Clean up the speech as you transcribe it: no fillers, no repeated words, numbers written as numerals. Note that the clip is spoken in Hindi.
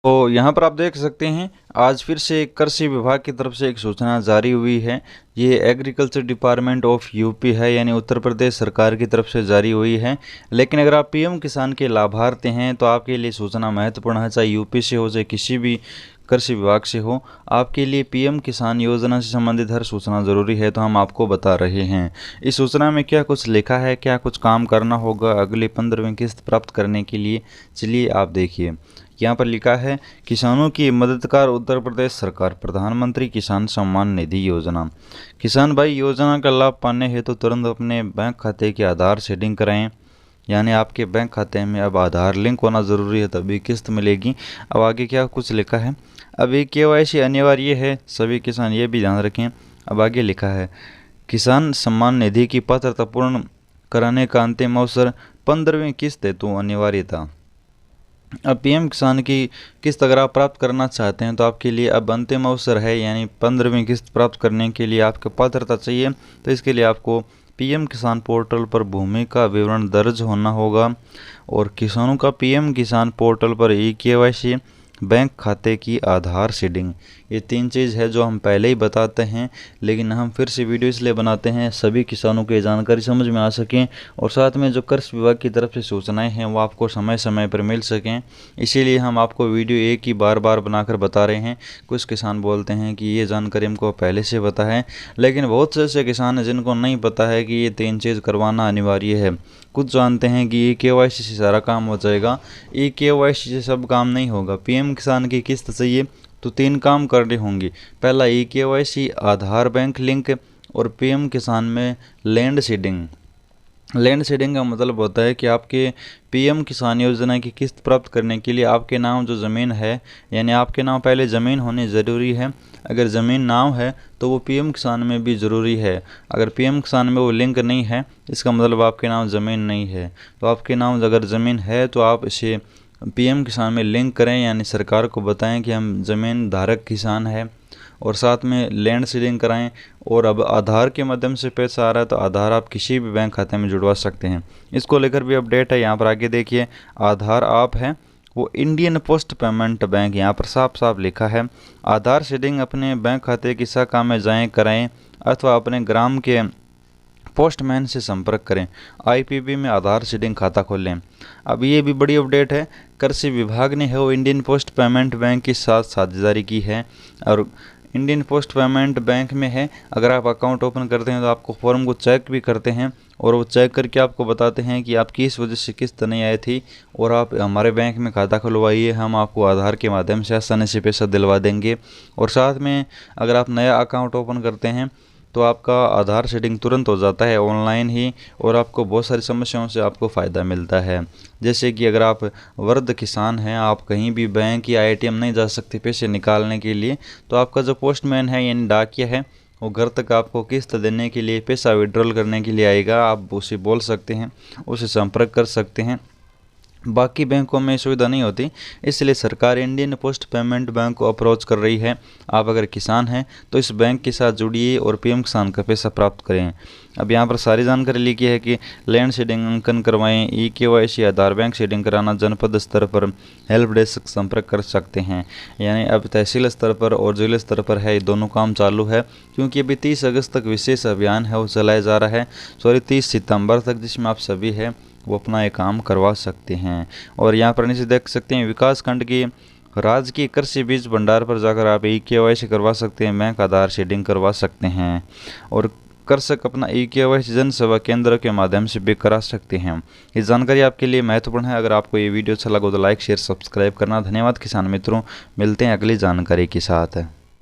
तो यहाँ पर आप देख सकते हैं आज फिर से कृषि विभाग की तरफ से एक सूचना जारी हुई है। ये एग्रीकल्चर डिपार्टमेंट ऑफ यूपी है, यानी उत्तर प्रदेश सरकार की तरफ से जारी हुई है। लेकिन अगर आप पीएम किसान के लाभार्थी हैं तो आपके लिए सूचना महत्वपूर्ण है, चाहे यूपी से हो चाहे किसी भी कृषि विभाग से हो, आपके लिए पीएम किसान योजना से संबंधित हर सूचना ज़रूरी है, तो हम आपको बता रहे हैं। इस सूचना में क्या कुछ लिखा है, क्या कुछ काम करना होगा अगली 15वीं किस्त प्राप्त करने के लिए, चलिए आप देखिए। यहाँ पर लिखा है किसानों की मददगार उत्तर प्रदेश सरकार प्रधानमंत्री किसान सम्मान निधि योजना। किसान भाई योजना का लाभ पाने हेतु तुरंत अपने बैंक खाते के आधार से लिंक कराएं, यानी आपके बैंक खाते में अब आधार लिंक होना ज़रूरी है, तभी किस्त मिलेगी। अब आगे क्या कुछ लिखा है, अभी केवाईसी अनिवार्य है, सभी किसान ये भी ध्यान रखें। अब आगे लिखा है किसान सम्मान निधि की पात्रता पूर्ण कराने का अंतिम अवसर 15वीं किस्त हेतु अनिवार्यता। अब पीएम किसान की किस्त अगर आप प्राप्त करना चाहते हैं तो आपके लिए अब अंतिम अवसर है, यानी 15वीं किस्त प्राप्त करने के लिए आपको पात्रता चाहिए। तो इसके लिए आपको पीएम किसान पोर्टल पर भूमि का विवरण दर्ज होना होगा और किसानों का पीएम किसान पोर्टल पर ई-केवाईसी, बैंक खाते की आधार सीडिंग, ये 3 चीज़ है जो हम पहले ही बताते हैं, लेकिन हम फिर से वीडियो इसलिए बनाते हैं सभी किसानों को ये जानकारी समझ में आ सकें और साथ में जो कृषि विभाग की तरफ से सूचनाएं हैं वो आपको समय समय पर मिल सकें। इसीलिए हम आपको वीडियो एक ही बार बार बनाकर बता रहे हैं। कुछ किसान बोलते हैं कि ये जानकारी हमको पहले से पता है, लेकिन बहुत से ऐसे किसान हैं जिनको नहीं पता है कि ये 3 चीज़ करवाना अनिवार्य है। कुछ जानते हैं कि ई-केवाईसी से सारा काम हो जाएगा, ई-केवाईसी से सब काम नहीं होगा। पीएम किसान की किस्त चाहिए तो 3 काम करने होंगे, पहला ई-केवाईसी, आधार बैंक लिंक और पीएम किसान में लैंड सीडिंग। लैंड सीडिंग का मतलब होता है कि आपके पीएम किसान योजना की किस्त प्राप्त करने के लिए आपके नाम जो ज़मीन है, यानी आपके नाम पहले ज़मीन होनी ज़रूरी है। अगर ज़मीन नाम है तो वो पीएम किसान में भी ज़रूरी है। अगर पीएम किसान में वो लिंक नहीं है, इसका मतलब आपके नाम ज़मीन नहीं है। तो आपके नाम अगर ज़मीन है तो आप इसे पीएम किसान में लिंक करें, यानी सरकार को बताएं कि हम ज़मीन धारक किसान है, और साथ में लैंड सीडिंग कराएं। और अब आधार के माध्यम से पैसा आ रहा है तो आधार आप किसी भी बैंक खाते में जुड़वा सकते हैं। इसको लेकर भी अपडेट है, यहाँ पर आगे देखिए। आधार आप है वो इंडियन पोस्ट पेमेंट बैंक, यहाँ पर साफ साफ लिखा है आधार सीडिंग अपने बैंक खाते की शाखा में जाएं कराएं अथवा अपने ग्राम के पोस्टमैन से संपर्क करें, आईपीबी में आधार सीडिंग खाता खोलें। अब ये भी बड़ी अपडेट है, कृषि विभाग ने है वो इंडियन पोस्ट पेमेंट बैंक के साथ साझेदारी की है और इंडियन पोस्ट पेमेंट बैंक में है। अगर आप अकाउंट ओपन करते हैं तो आपको फॉर्म को चेक भी करते हैं और वो चेक करके आपको बताते हैं कि आपकी इस वजह से किस्त नहीं आई थी और आप हमारे बैंक में खाता खुलवाइए, हम आपको आधार के माध्यम से आसानी से पैसा दिलवा देंगे। और साथ में अगर आप नया अकाउंट ओपन करते हैं तो आपका आधार सीडिंग तुरंत हो जाता है ऑनलाइन ही, और आपको बहुत सारी समस्याओं से आपको फ़ायदा मिलता है। जैसे कि अगर आप वृद्ध किसान हैं, आप कहीं भी बैंक या एटीएम नहीं जा सकते पैसे निकालने के लिए, तो आपका जो पोस्टमैन है यानी डाकिया है वो घर तक आपको किस्त देने के लिए, पैसा विड्रॉल करने के लिए आएगा। आप उसे बोल सकते हैं, उसे संपर्क कर सकते हैं। बाकी बैंकों में सुविधा नहीं होती, इसलिए सरकार इंडियन पोस्ट पेमेंट बैंक को अप्रोच कर रही है। आप अगर किसान हैं तो इस बैंक के साथ जुड़िए और पीएम किसान का पैसा प्राप्त करें। अब यहाँ पर सारी जानकारी लिखी है कि लैंड सीडिंग अंकन करवाएं, ई-केवाईसी, आधार बैंक सीडिंग कराना, जनपद स्तर पर हेल्प डेस्क संपर्क कर सकते हैं। यानी अब तहसील स्तर पर और जिले स्तर पर है, ये दोनों काम चालू है, क्योंकि अभी 30 अगस्त तक विशेष अभियान है वो चलाया जा रहा है, 30 सितंबर तक, जिसमें आप सभी है वो अपना ये काम करवा सकते हैं। और यहाँ पर नीचे देख सकते हैं विकास खंड की राजकीय कृषि बीज भंडार पर जाकर आप ई-केवाईसी करवा सकते हैं, बैंक आधार सीडिंग करवा सकते हैं और कृषक अपना ई-केवाईसी जन सेवा केंद्र के माध्यम से भी करा सकते हैं। ये जानकारी आपके लिए महत्वपूर्ण है। अगर आपको ये वीडियो अच्छा लगा तो लाइक शेयर सब्सक्राइब करना। धन्यवाद किसान मित्रों, मिलते हैं अगली जानकारी के साथ।